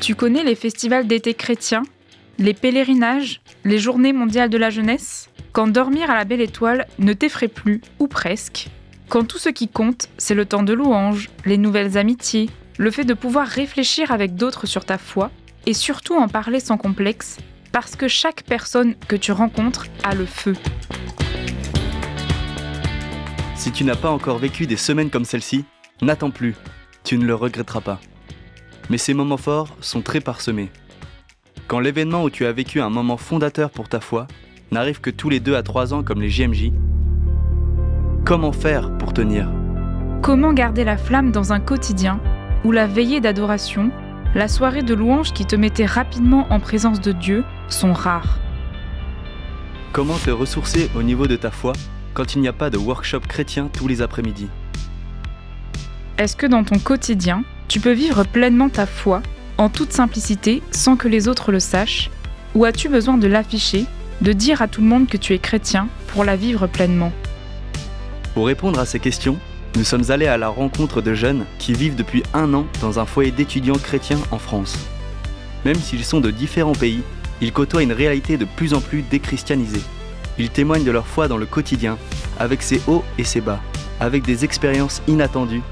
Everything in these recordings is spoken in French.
Tu connais les festivals d'été chrétiens, les pèlerinages, les journées mondiales de la jeunesse? Quand dormir à la belle étoile ne t'effraie plus, ou presque. Quand tout ce qui compte, c'est le temps de louange, les nouvelles amitiés, le fait de pouvoir réfléchir avec d'autres sur ta foi, et surtout en parler sans complexe, parce que chaque personne que tu rencontres a le feu. Si tu n'as pas encore vécu des semaines comme celle-ci, n'attends plus, tu ne le regretteras pas. Mais ces moments forts sont très parsemés. Quand l'événement où tu as vécu un moment fondateur pour ta foi n'arrive que tous les 2 à 3 ans comme les JMJ, comment faire pour tenir? Comment garder la flamme dans un quotidien où la veillée d'adoration, la soirée de louange qui te mettait rapidement en présence de Dieu sont rares? Comment te ressourcer au niveau de ta foi quand il n'y a pas de workshop chrétien tous les après-midi? Est-ce que dans ton quotidien, tu peux vivre pleinement ta foi, en toute simplicité, sans que les autres le sachent? Ou as-tu besoin de l'afficher, de dire à tout le monde que tu es chrétien pour la vivre pleinement? Pour répondre à ces questions, nous sommes allés à la rencontre de jeunes qui vivent depuis 1 an dans un foyer d'étudiants chrétiens en France. Même s'ils sont de différents pays, ils côtoient une réalité de plus en plus déchristianisée. Ils témoignent de leur foi dans le quotidien, avec ses hauts et ses bas, avec des expériences inattendues,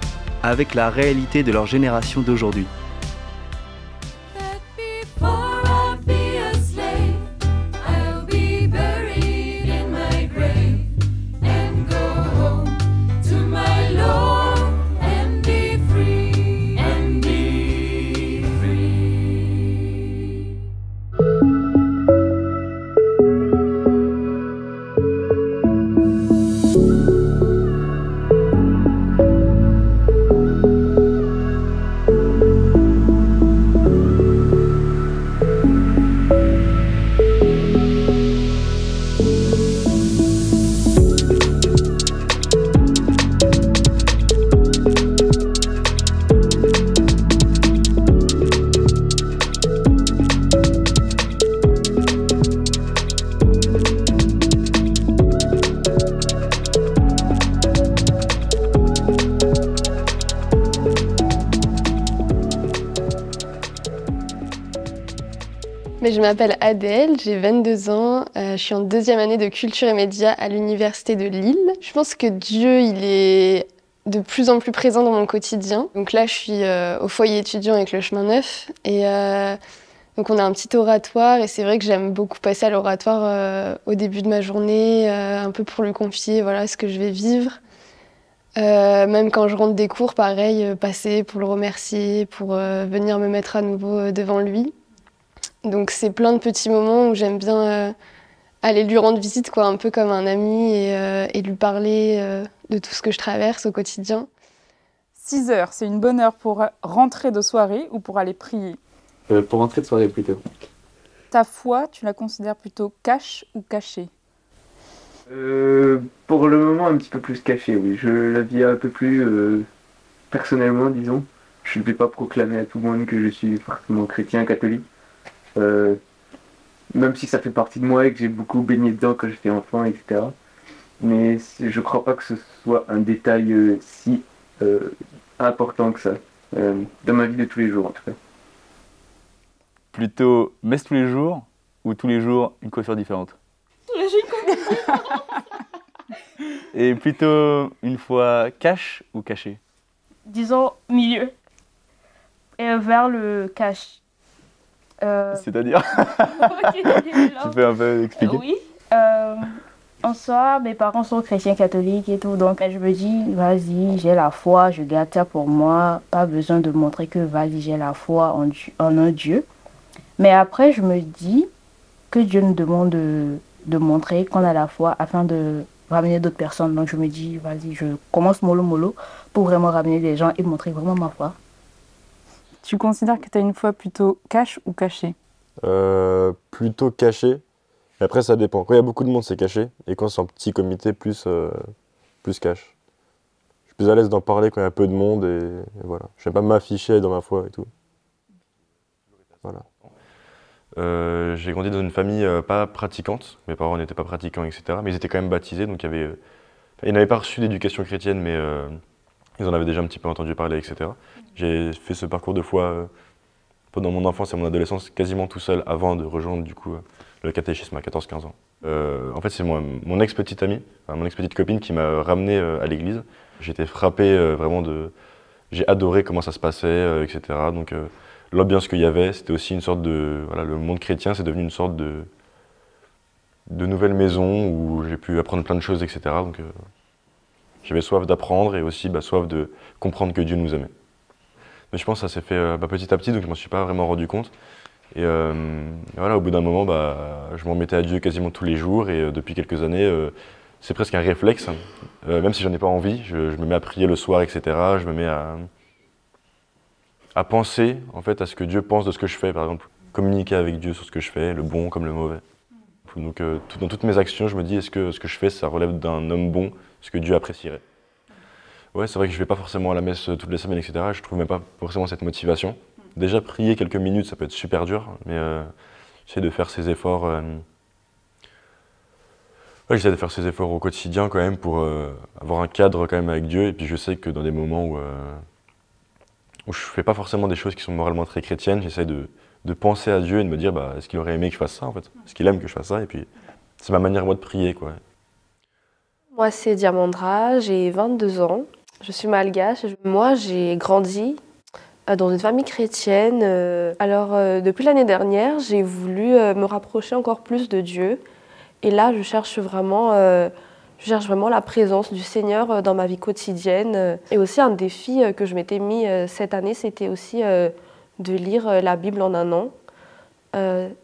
avec la réalité de leur génération d'aujourd'hui. Mais je m'appelle Adèle, j'ai 22 ans, je suis en 2e année de culture et médias à l'université de Lille. Je pense que Dieu, il est de plus en plus présent dans mon quotidien. Donc là, je suis au foyer étudiant avec le Chemin Neuf et donc on a un petit oratoire et c'est vrai que j'aime beaucoup passer à l'oratoire au début de ma journée, un peu pour lui confier voilà, ce que je vais vivre. Même quand je rentre des cours, pareil, passer pour le remercier, pour venir me mettre à nouveau devant lui. Donc c'est plein de petits moments où j'aime bien aller lui rendre visite, quoi, un peu comme un ami et lui parler de tout ce que je traverse au quotidien. 6 heures, c'est une bonne heure pour rentrer de soirée ou pour aller prier? Pour rentrer de soirée plutôt. Ta foi, tu la considères plutôt cache ou cachée? Pour le moment un petit peu plus cachée, oui. Je la vis un peu plus personnellement, disons. Je ne vais pas proclamer à tout le monde que je suis forcément chrétien, catholique. Même si ça fait partie de moi et que j'ai beaucoup baigné dedans quand j'étais enfant, etc. Mais je crois pas que ce soit un détail si important que ça, dans ma vie de tous les jours en tout cas. Plutôt messe tous les jours ou tous les jours une coiffure différente? Tous les jours une coiffure. Et plutôt une fois cache ou caché? Disons milieu. Et vers le cache. C'est-à-dire? Tu peux un peu expliquer? Oui. En soi, mes parents sont chrétiens catholiques et tout, donc je me dis, vas-y, j'ai la foi, je garde ça pour moi, pas besoin de montrer que, vas-y, j'ai la foi en un Dieu. Mais après, je me dis que Dieu nous demande de montrer qu'on a la foi afin de ramener d'autres personnes. Donc je me dis, vas-y, je commence mollo pour vraiment ramener les gens et montrer vraiment ma foi. Tu considères que tu as une foi plutôt cache ou cachée? Plutôt caché. Après, ça dépend. Quand il y a beaucoup de monde, c'est caché. Et quand c'est en petit comité, plus cash. Je suis plus à l'aise d'en parler quand il y a peu de monde. Et voilà. Je n'aime pas m'afficher dans ma foi et tout. Voilà. J'ai grandi dans une famille pas pratiquante. Mes parents n'étaient pas pratiquants, etc. Mais ils étaient quand même baptisés. Donc ils n'avaient pas reçu d'éducation chrétienne, mais ils en avaient déjà un petit peu entendu parler, etc. J'ai fait ce parcours de foi pendant mon enfance et mon adolescence quasiment tout seul avant de rejoindre du coup le catéchisme à 14-15 ans. En fait, c'est mon ex-petite amie, enfin, mon ex-petite copine qui m'a ramené à l'église. J'étais frappé vraiment de... J'ai adoré comment ça se passait, etc. Donc l'ambiance qu'il y avait, c'était aussi une sorte de... Voilà, le monde chrétien, c'est devenu une sorte de nouvelle maison où j'ai pu apprendre plein de choses, etc. Donc j'avais soif d'apprendre et aussi soif de comprendre que Dieu nous aimait. Mais je pense que ça s'est fait petit à petit, donc je ne m'en suis pas vraiment rendu compte. Et voilà, au bout d'un moment, je m'en mettais à Dieu quasiment tous les jours et depuis quelques années, c'est presque un réflexe. Même si j'en ai pas envie, je me mets à prier le soir, etc. Je me mets à penser en fait à ce que Dieu pense de ce que je fais, par exemple. Communiquer avec Dieu sur ce que je fais, le bon comme le mauvais. Donc dans toutes mes actions, je me dis, est-ce que ce que je fais, ça relève d'un homme bon, ce que Dieu apprécierait? Ouais, c'est vrai que je vais pas forcément à la messe toutes les semaines, etc. Je trouve même pas forcément cette motivation. Déjà, prier quelques minutes, ça peut être super dur, mais j'essaie de faire ces efforts. Ouais, j'essaie de faire ces efforts au quotidien quand même pour avoir un cadre quand même avec Dieu. Et puis je sais que dans des moments où je fais pas forcément des choses qui sont moralement très chrétiennes, j'essaie de penser à Dieu et de me dire, est-ce qu'il aurait aimé que je fasse ça en fait? Est-ce qu'il aime que je fasse ça? Et puis c'est ma manière moi de prier, quoi. Moi, c'est Diamandra, j'ai 22 ans. Je suis malgache. Moi, j'ai grandi dans une famille chrétienne. Depuis l'année dernière, j'ai voulu me rapprocher encore plus de Dieu. Et là, je cherche vraiment la présence du Seigneur dans ma vie quotidienne. Et aussi, un défi que je m'étais mis cette année, c'était aussi de lire la Bible en un an.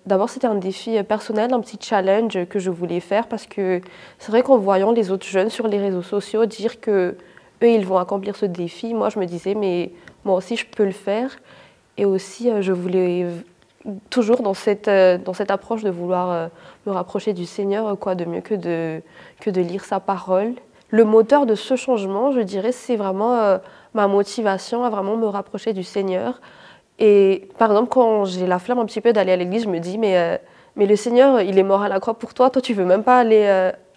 D'abord, c'était un défi personnel, un petit challenge que je voulais faire parce que c'est vrai qu'en voyant les autres jeunes sur les réseaux sociaux dire que eux, ils vont accomplir ce défi, moi, je me disais, mais moi aussi, je peux le faire. Et aussi, je voulais toujours dans cette approche de vouloir me rapprocher du Seigneur, quoi de mieux que de lire sa parole. Le moteur de ce changement, je dirais, c'est vraiment ma motivation à vraiment me rapprocher du Seigneur. Et par exemple, quand j'ai la flemme un petit peu d'aller à l'église, je me dis, mais le Seigneur, il est mort à la croix pour toi. Toi, tu veux même pas aller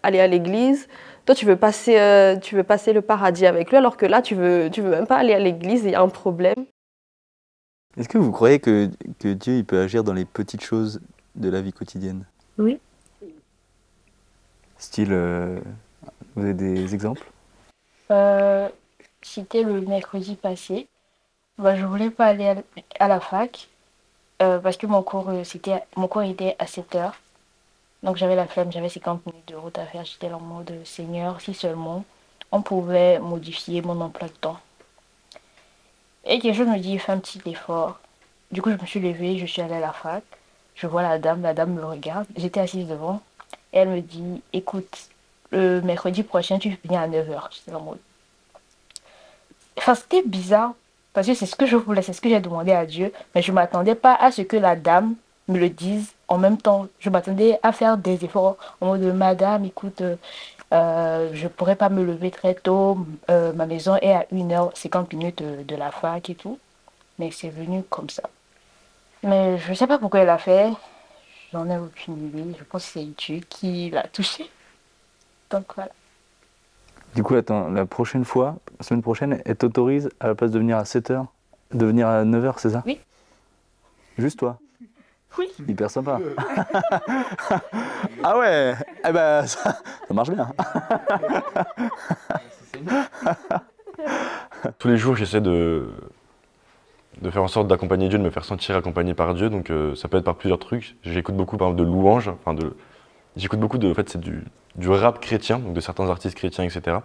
à l'église. Toi, tu veux passer le paradis avec lui, alors que là, tu veux même pas aller à l'église, il y a un problème. Est-ce que vous croyez que Dieu il peut agir dans les petites choses de la vie quotidienne? Oui. Style, vous avez des exemples? C'était le mercredi passé. Je voulais pas aller à la fac parce que mon cours était à 7h. Donc j'avais la flemme, j'avais 50 minutes de route à faire. J'étais là en mode Seigneur, si seulement on pouvait modifier mon emploi de temps. Et quelque chose me dit, fais un petit effort. Du coup, je me suis levée, je suis allée à la fac. Je vois la dame me regarde. J'étais assise devant. Et elle me dit, écoute, le mercredi prochain, tu viens à 9h. J'étais en mode... Enfin, c'était bizarre. Parce que c'est ce que je voulais, c'est ce que j'ai demandé à Dieu. Mais je ne m'attendais pas à ce que la dame me le dise en même temps. Je m'attendais à faire des efforts en mode, madame, écoute, je ne pourrais pas me lever très tôt. Ma maison est à 1h50 minutes de la fac et tout. Mais c'est venu comme ça. Mais je ne sais pas pourquoi elle a fait. J'en ai aucune idée. Je pense que c'est Dieu qui l'a touché. Donc voilà. Du coup, attends, la prochaine fois, la semaine prochaine, elle t'autorise à la place de venir à 7h, de venir à 9h, c'est ça? Oui. Juste toi? Oui. Hyper sympa. Ah ouais. Eh ben, ça marche bien. Tous les jours, j'essaie de faire en sorte d'accompagner Dieu, de me faire sentir accompagné par Dieu. Donc ça peut être par plusieurs trucs. J'écoute beaucoup par exemple de louanges. J'écoute beaucoup en fait, c'est du rap chrétien, donc de certains artistes chrétiens, etc.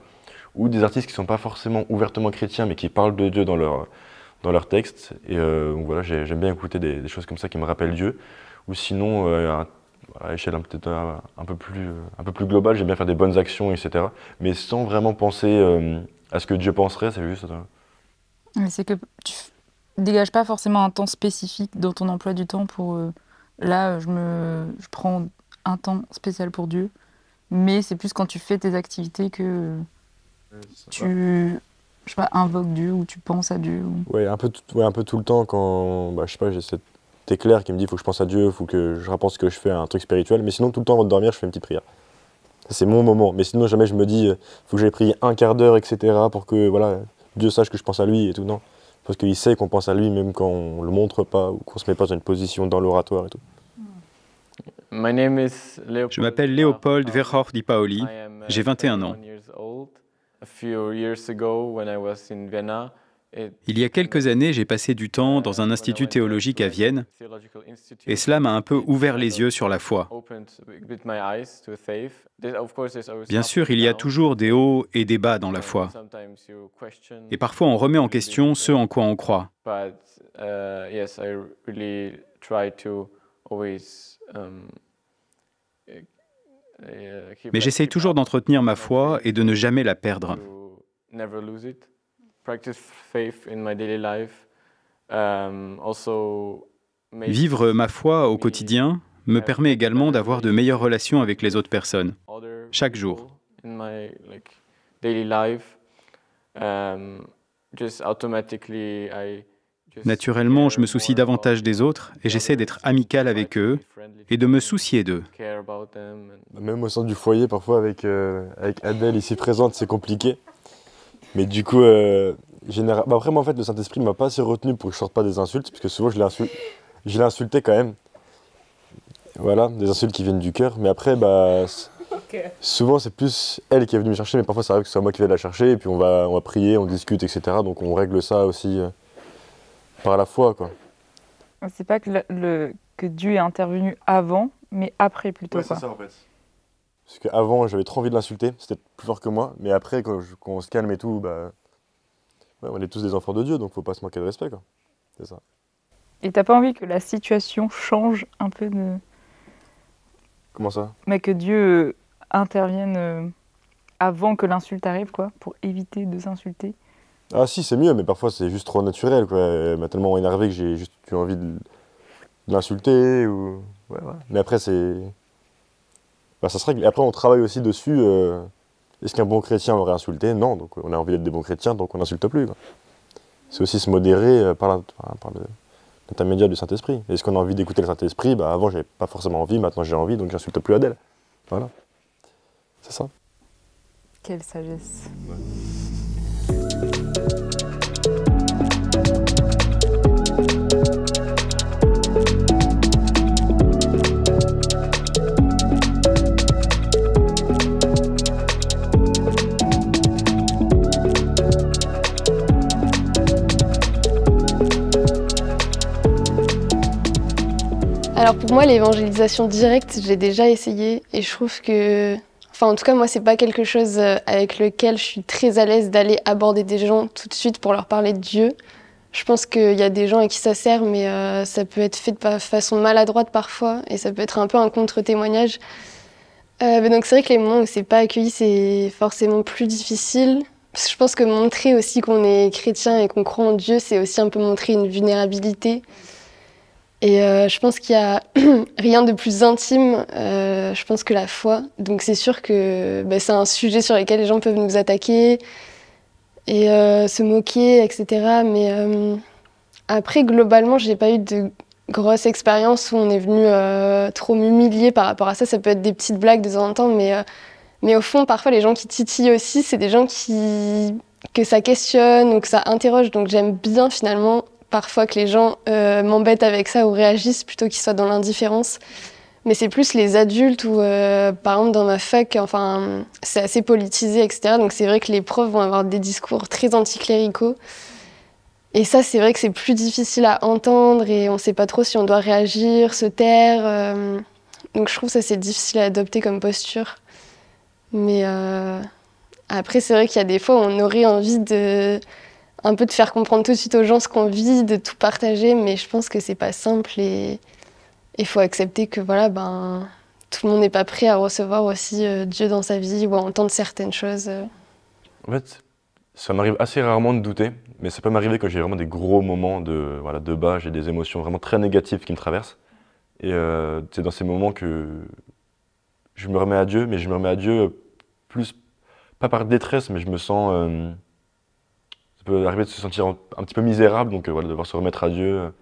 Ou des artistes qui ne sont pas forcément ouvertement chrétiens, mais qui parlent de Dieu dans leurs textes. Et donc voilà, j'aime bien écouter des choses comme ça qui me rappellent Dieu. Ou sinon, à l'échelle peut-être un peu plus globale, j'aime bien faire des bonnes actions, etc. Mais sans vraiment penser à ce que Dieu penserait, c'est juste... C'est que tu dégages pas forcément un temps spécifique dans ton emploi du temps pour... là, je prends un temps spécial pour Dieu. Mais c'est plus quand tu fais tes activités que tu... Je sais pas, invoques Dieu ou tu penses à Dieu. Ouais, un peu tout le temps quand, je sais pas, j'ai cet éclair qui me dit faut que je pense à Dieu, faut que je repense que je fais un truc spirituel, mais sinon tout le temps avant de dormir je fais une petite prière. C'est mon moment, mais sinon jamais je me dis faut que j'aille prier un quart d'heure, etc. pour que voilà, Dieu sache que je pense à lui et tout, non. Parce qu'il sait qu'on pense à lui même quand on le montre pas ou qu'on se met pas dans une position dans l'oratoire et tout. Je m'appelle Léopold Verhoff Di Paoli, j'ai 21 ans. Il y a quelques années, j'ai passé du temps dans un institut théologique à Vienne et cela m'a un peu ouvert les yeux sur la foi. Bien sûr, il y a toujours des hauts et des bas dans la foi. Et parfois, on remet en question ce en quoi on croit. Mais j'essaye toujours d'entretenir ma foi et de ne jamais la perdre. Vivre ma foi au quotidien me permet également d'avoir de meilleures relations avec les autres personnes, chaque jour. Naturellement, je me soucie davantage des autres et j'essaie d'être amical avec eux et de me soucier d'eux. Même au sein du foyer, parfois avec Adèle ici présente, c'est compliqué. Mais du coup, après moi en fait, le Saint-Esprit ne m'a pas assez retenu pour que je sorte pas des insultes, parce que souvent je l'ai insulté quand même. Voilà, des insultes qui viennent du cœur. Mais après, souvent c'est plus elle qui est venue me chercher, mais parfois ça arrive que ce soit moi qui vais la chercher, et puis on va prier, on discute, etc. Donc on règle ça aussi par la foi, quoi. C'est pas que Dieu est intervenu avant, mais après plutôt. Ouais, c'est ça en fait. Parce qu'avant, j'avais trop envie de l'insulter, c'était plus fort que moi. Mais après, quand on se calme et tout, on est tous des enfants de Dieu, donc faut pas se manquer de respect, quoi. C'est ça. Et t'as pas envie que la situation change un peu de... Comment ça? Mais que Dieu intervienne avant que l'insulte arrive, quoi, pour éviter de s'insulter. Ah si, c'est mieux, mais parfois c'est juste trop naturel, quoi. Elle m'a tellement énervé que j'ai juste eu envie de l'insulter, ou... Ouais. Mais après, c'est... ça se règle. Et après, on travaille aussi dessus. Est-ce qu'un bon chrétien aurait insulté? Non, donc on a envie d'être des bons chrétiens, donc on n'insulte plus, quoi. C'est aussi se modérer par l'intermédiaire du Saint-Esprit. Est-ce qu'on a envie d'écouter le Saint-Esprit? Avant, j'avais pas forcément envie, maintenant j'ai envie, donc j'insulte plus Adèle. Voilà. C'est ça. Quelle sagesse. Ouais. Alors pour moi, l'évangélisation directe, j'ai déjà essayé et je trouve que... Enfin, en tout cas, moi, c'est pas quelque chose avec lequel je suis très à l'aise d'aller aborder des gens tout de suite pour leur parler de Dieu. Je pense qu'il y a des gens à qui ça sert, mais ça peut être fait de façon maladroite parfois et ça peut être un peu un contre-témoignage. Mais donc c'est vrai que les moments où c'est pas accueilli, c'est forcément plus difficile. Parce que je pense que montrer aussi qu'on est chrétien et qu'on croit en Dieu, c'est aussi un peu montrer une vulnérabilité. Et je pense qu'il y a rien de plus intime, je pense, que la foi. Donc c'est sûr que c'est un sujet sur lequel les gens peuvent nous attaquer et se moquer, etc. Mais après, globalement, j'ai pas eu de grosses expériences où on est venu trop m'humilier par rapport à ça. Ça peut être des petites blagues de temps en temps, mais au fond, parfois, les gens qui titillent aussi, c'est des gens que ça questionne ou que ça interroge. Donc j'aime bien, finalement, parfois que les gens m'embêtent avec ça ou réagissent plutôt qu'ils soient dans l'indifférence. Mais c'est plus les adultes ou, par exemple, dans ma fac, c'est assez politisé, etc. Donc c'est vrai que les profs vont avoir des discours très anticléricaux. Et ça, c'est vrai que c'est plus difficile à entendre et on ne sait pas trop si on doit réagir, se taire. Donc je trouve que ça, c'est difficile à adopter comme posture. Mais après, c'est vrai qu'il y a des fois où on aurait envie un peu de faire comprendre tout de suite aux gens ce qu'on vit, de tout partager, mais je pense que c'est pas simple et il faut accepter que voilà, tout le monde n'est pas prêt à recevoir aussi Dieu dans sa vie ou à entendre certaines choses. En fait, ça m'arrive assez rarement de douter, mais ça peut m'arriver quand j'ai vraiment des gros moments de bas, j'ai des émotions vraiment très négatives qui me traversent. Et c'est dans ces moments que je me remets à Dieu, mais je me remets à Dieu plus, pas par détresse, mais je me sens... ça peut arriver de se sentir un petit peu misérable, donc de devoir se remettre à Dieu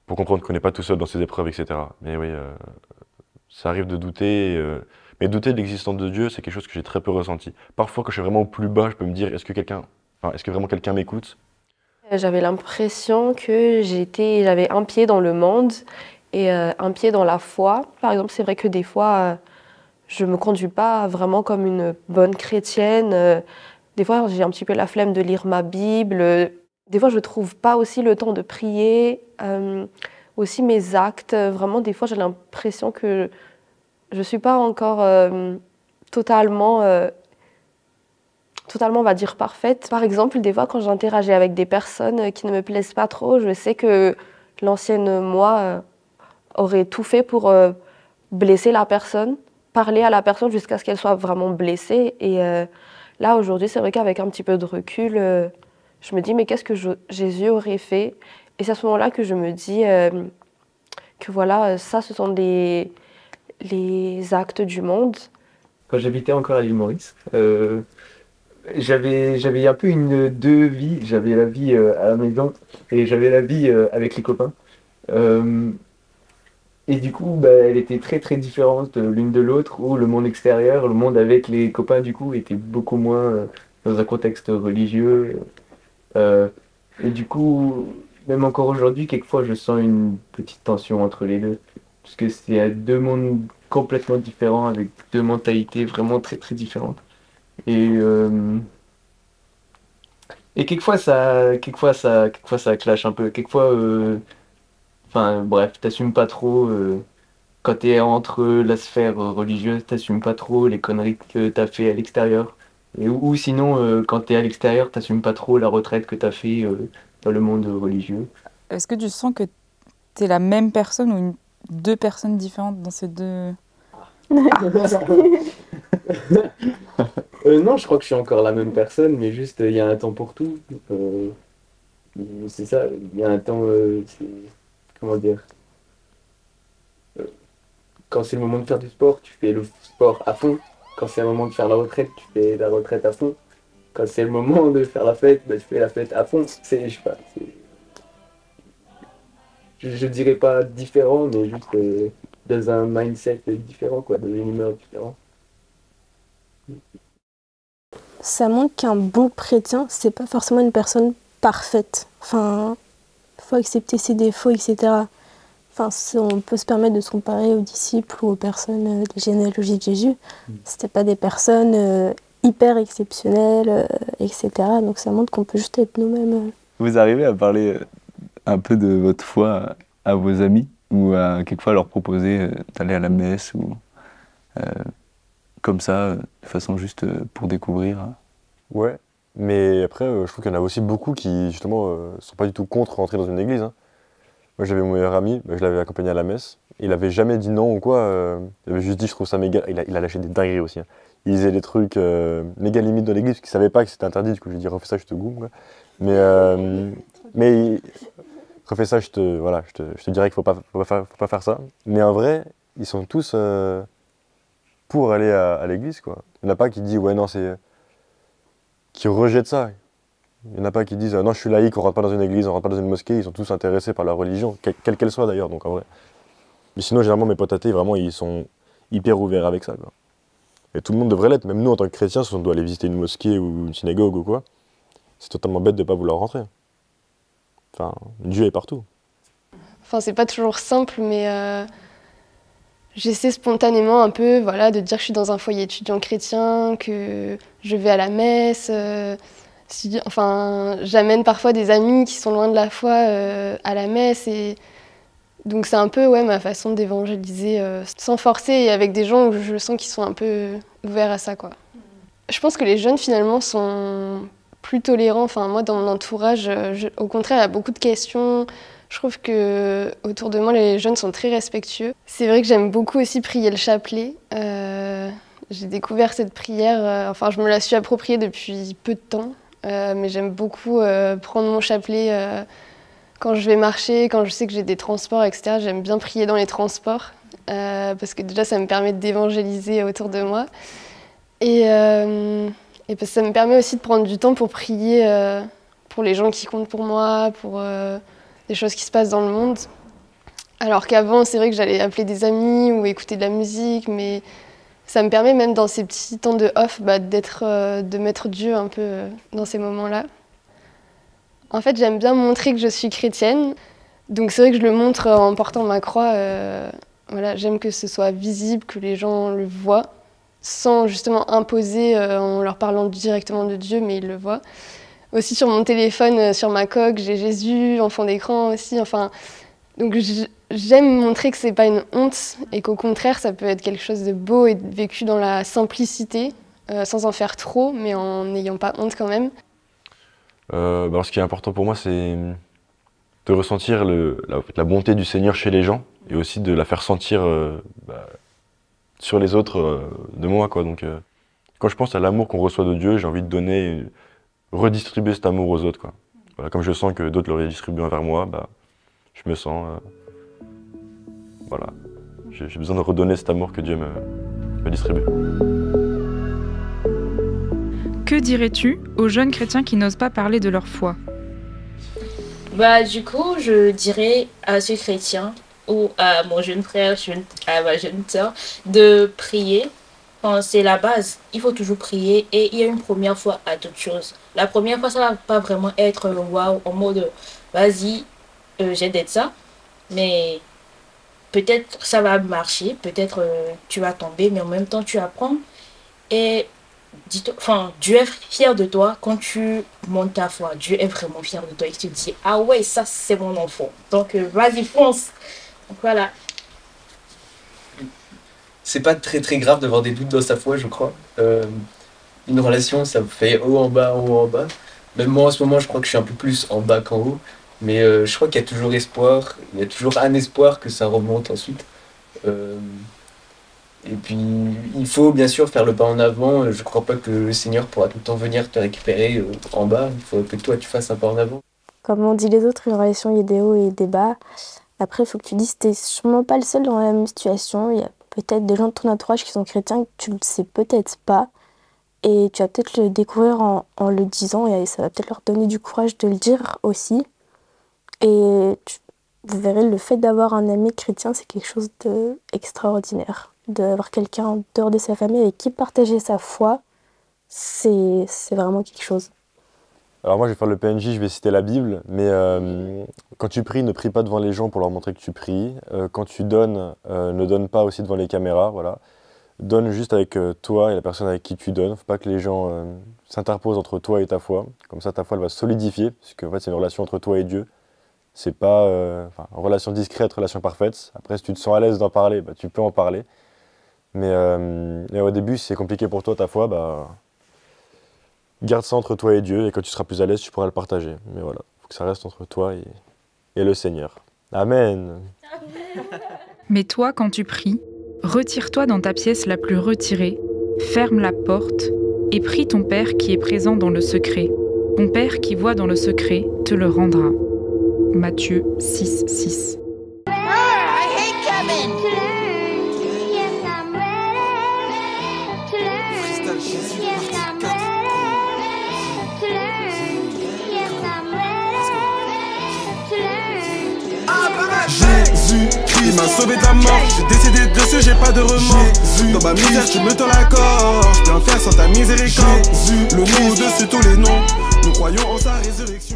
pour comprendre qu'on n'est pas tout seul dans ses épreuves, etc. Mais oui, ça arrive de douter, mais douter de l'existence de Dieu, c'est quelque chose que j'ai très peu ressenti. Parfois, quand je suis vraiment au plus bas, je peux me dire, est-ce que vraiment quelqu'un m'écoute? J'avais l'impression que j'avais un pied dans le monde et un pied dans la foi. Par exemple, c'est vrai que des fois, je me conduis pas vraiment comme une bonne chrétienne. Des fois, j'ai un petit peu la flemme de lire ma Bible. Des fois, je trouve pas aussi le temps de prier. Aussi mes actes, vraiment, des fois, j'ai l'impression que je suis pas encore totalement, on va dire, parfaite. Par exemple, des fois, quand j'interagis avec des personnes qui ne me plaisent pas trop, je sais que l'ancienne moi aurait tout fait pour blesser la personne, parler à la personne jusqu'à ce qu'elle soit vraiment blessée. Et là, aujourd'hui, c'est vrai qu'avec un petit peu de recul, je me dis, mais qu'est-ce que Jésus aurait fait? Et c'est à ce moment-là que je me dis que voilà, ça, ce sont les actes du monde. Quand j'habitais encore à l'île Maurice, j'avais un peu deux vies. J'avais la vie à la maison et j'avais la vie avec les copains. Et du coup, elle était très très différente l'une de l'autre, où le monde extérieur, le monde avec les copains, du coup, était beaucoup moins dans un contexte religieux. Et du coup, même encore aujourd'hui, quelquefois, je sens une petite tension entre les deux. Parce que c'est deux mondes complètement différents, avec deux mentalités vraiment très très différentes. Et quelquefois ça clash un peu. Quelquefois, enfin bref, t'assumes pas trop quand t'es entre la sphère religieuse, t'assumes pas trop les conneries que t'as fait à l'extérieur. Ou sinon, quand t'es à l'extérieur, t'assumes pas trop la retraite que t'as fait dans le monde religieux. Est-ce que tu sens que t'es la même personne ou deux personnes différentes dans ces deux... Non, je crois que je suis encore la même personne, mais juste il y a un temps pour tout. C'est ça, il y a un temps, comment dire, quand c'est le moment de faire du sport, tu fais le sport à fond. Quand c'est le moment de faire la retraite, tu fais la retraite à fond. Quand c'est le moment de faire la fête, tu fais la fête à fond. Je sais pas, je dirais pas différent, mais juste dans un mindset différent, quoi, dans une humeur différente. Ça montre qu'un bon chrétien, c'est pas forcément une personne parfaite. Enfin, faut accepter ses défauts, etc. Enfin, on peut se permettre de se comparer aux disciples ou aux personnes de généalogie de Jésus. C'était pas des personnes hyper exceptionnelles, etc. Donc ça montre qu'on peut juste être nous-mêmes. Vous arrivez à parler un peu de votre foi à vos amis ou à quelquefois leur proposer d'aller à la messe ou comme ça, de façon juste pour découvrir? Ouais, mais après, je trouve qu'il y en a aussi beaucoup qui, justement, sont pas du tout contre rentrer dans une église. Hein. Moi, j'avais mon meilleur ami, je l'avais accompagné à la messe. Il avait jamais dit non ou quoi. Il avait juste dit, je trouve ça méga. Il a lâché des dingueries aussi. Hein. Il disait des trucs méga limites dans l'église, parce qu'il savait pas que c'était interdit. Du coup, je lui ai dit, refais ça, je te goume. Quoi. Mais refais ça, je te dirais qu'il faut pas faire ça. Mais en vrai, ils sont tous pour aller à l'église, quoi. Il n'y en a pas qui dit, ouais, non, c'est. Qui rejettent ça. Il n'y en a pas qui disent non, je suis laïque, on rentre pas dans une église, on rentre pas dans une mosquée. Ils sont tous intéressés par la religion, quelle qu'elle soit d'ailleurs, donc en vrai. Mais sinon, généralement, mes potes athées, vraiment, ils sont hyper ouverts avec ça, quoi. Et tout le monde devrait l'être, même nous en tant que chrétiens, si on doit aller visiter une mosquée ou une synagogue ou quoi, c'est totalement bête de pas vouloir rentrer. Enfin, Dieu est partout. Enfin, c'est pas toujours simple, mais j'essaie spontanément un peu, voilà, de dire que je suis dans un foyer étudiant chrétien, que je vais à la messe. Enfin, j'amène parfois des amis qui sont loin de la foi à la messe. Et donc c'est un peu ma façon d'évangéliser sans forcer et avec des gens où je sens qu'ils sont un peu ouverts à ça, quoi. Je pense que les jeunes finalement sont plus tolérants. Enfin, moi, dans mon entourage, au contraire, il y a beaucoup de questions. Je trouve que autour de moi, les jeunes sont très respectueux. C'est vrai que j'aime beaucoup aussi prier le chapelet. J'ai découvert cette prière, enfin je me la suis appropriée depuis peu de temps, mais j'aime beaucoup prendre mon chapelet quand je vais marcher, quand je sais que j'ai des transports, etc. J'aime bien prier dans les transports, parce que déjà ça me permet d'évangéliser autour de moi. Et parce que ça me permet aussi de prendre du temps pour prier pour les gens qui comptent pour moi, pour des choses qui se passent dans le monde. Alors qu'avant, c'est vrai que j'allais appeler des amis ou écouter de la musique, mais ça me permet même dans ces petits temps de off de mettre Dieu un peu dans ces moments-là. En fait, j'aime bien montrer que je suis chrétienne. Donc c'est vrai que je le montre en portant ma croix. Voilà, j'aime que ce soit visible, que les gens le voient, sans justement imposer en leur parlant directement de Dieu, mais ils le voient. Aussi sur mon téléphone, sur ma coque, j'ai Jésus en fond d'écran aussi. Enfin, donc j'aime montrer que c'est pas une honte et qu'au contraire, ça peut être quelque chose de beau et vécu dans la simplicité, sans en faire trop, mais en n'ayant pas honte quand même. Alors ce qui est important pour moi, c'est de ressentir la bonté du Seigneur chez les gens et aussi de la faire sentir sur les autres de moi, quoi. Donc, quand je pense à l'amour qu'on reçoit de Dieu, j'ai envie de donner, redistribuer cet amour aux autres, quoi. Voilà, comme je sens que d'autres le redistribuent envers moi, je me sens, voilà, j'ai besoin de redonner cet amour que Dieu me distribue. Que dirais-tu aux jeunes chrétiens qui n'osent pas parler de leur foi? Du coup, je dirais à ce chrétien ou à mon jeune frère, à ma jeune sœur, de prier. Enfin, c'est la base. Il faut toujours prier et il y a une première fois à toute chose. La première fois, ça va pas vraiment être waouh, en mode vas-y, j'ai d'être ça. Mais peut-être ça va marcher, peut-être tu vas tomber, mais en même temps, tu apprends. Et Dieu est fier de toi quand tu montes ta foi. Dieu est vraiment fier de toi et tu te dis ah ouais, ça c'est mon enfant. Donc vas-y, fonce. Donc voilà. C'est pas très très grave d'avoir des doutes dans sa foi, je crois. Une relation, ça fait haut en bas, haut en bas. Même moi en ce moment, je crois que je suis un peu plus en bas qu'en haut. Mais je crois qu'il y a toujours espoir. Il y a toujours un espoir que ça remonte ensuite. Et puis, il faut bien sûr faire le pas en avant. Je ne crois pas que le Seigneur pourra tout le temps venir te récupérer en bas. Il faut que toi, tu fasses un pas en avant. Comme on dit les autres, une relation, il y a des hauts et des bas. Après, il faut que tu dises que tu n'es sûrement pas le seul dans la même situation. Il y a peut-être des gens de ton entourage qui sont chrétiens que tu ne le sais peut-être pas. Et tu vas peut-être le découvrir en le disant. Et ça va peut-être leur donner du courage de le dire aussi. Et vous verrez, le fait d'avoir un ami chrétien, c'est quelque chose d'extraordinaire. D'avoir quelqu'un en dehors de sa famille avec qui partager sa foi, c'est vraiment quelque chose. Alors moi je vais faire le PNJ, je vais citer la Bible, mais quand tu pries, ne prie pas devant les gens pour leur montrer que tu pries. Quand tu donnes, ne donne pas aussi devant les caméras, voilà. Donne juste avec toi et la personne avec qui tu donnes. Faut pas que les gens s'interposent entre toi et ta foi. Comme ça ta foi elle va se solidifier, parce qu'en fait c'est une relation entre toi et Dieu. C'est pas une relation discrète, relation parfaite. Après si tu te sens à l'aise d'en parler, tu peux en parler. Mais au début, si c'est compliqué pour toi, ta foi, garde ça entre toi et Dieu, et quand tu seras plus à l'aise, tu pourras le partager. Mais voilà, il faut que ça reste entre toi et le Seigneur. Amen. Mais toi, quand tu pries, retire-toi dans ta pièce la plus retirée, ferme la porte et prie ton Père qui est présent dans le secret. Ton Père qui voit dans le secret te le rendra. Matthieu 6, 6. Jésus-Christ, il m'a sauvé de la mort. J'ai décidé de dessus, j'ai pas de remords. Jésus, dans ma misère, tu me tends la gorge. Bien faire sans ta miséricorde. Jésus, le nom au-dessus tous les noms. Nous croyons en sa résurrection.